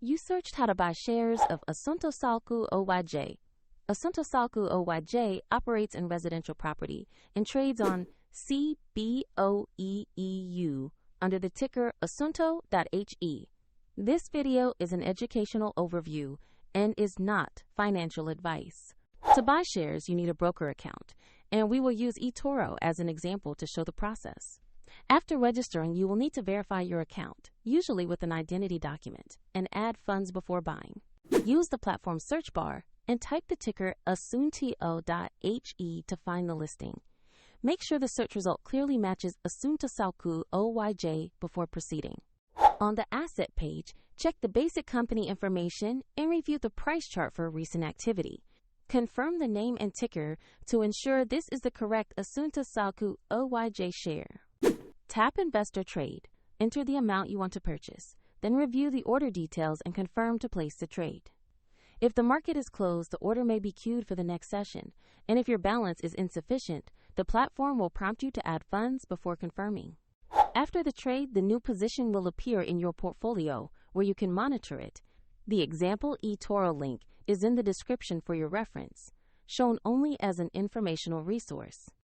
You searched how to buy shares of Asuntosalkku Oyj. Asuntosalkku Oyj operates in residential property and trades on CBOE EU under the ticker ASUNTO.HE. This video is an educational overview and is not financial advice. To buy shares, you need a broker account, and we will use eToro as an example to show the process. After registering, you will need to verify your account, usually with an identity document, and add funds before buying. Use the platform search bar and type the ticker ASUNTO.HE to find the listing. Make sure the search result clearly matches Asuntosalkku Oyj before proceeding. On the asset page, check the basic company information and review the price chart for recent activity. Confirm the name and ticker to ensure this is the correct Asuntosalkku Oyj share. Tap Investor Trade. Enter the amount you want to purchase. Then review the order details and confirm to place the trade. If the market is closed, the order may be queued for the next session, and if your balance is insufficient, the platform will prompt you to add funds before confirming. After the trade, the new position will appear in your portfolio, where you can monitor it. The example eToro link is in the description for your reference, shown only as an informational resource.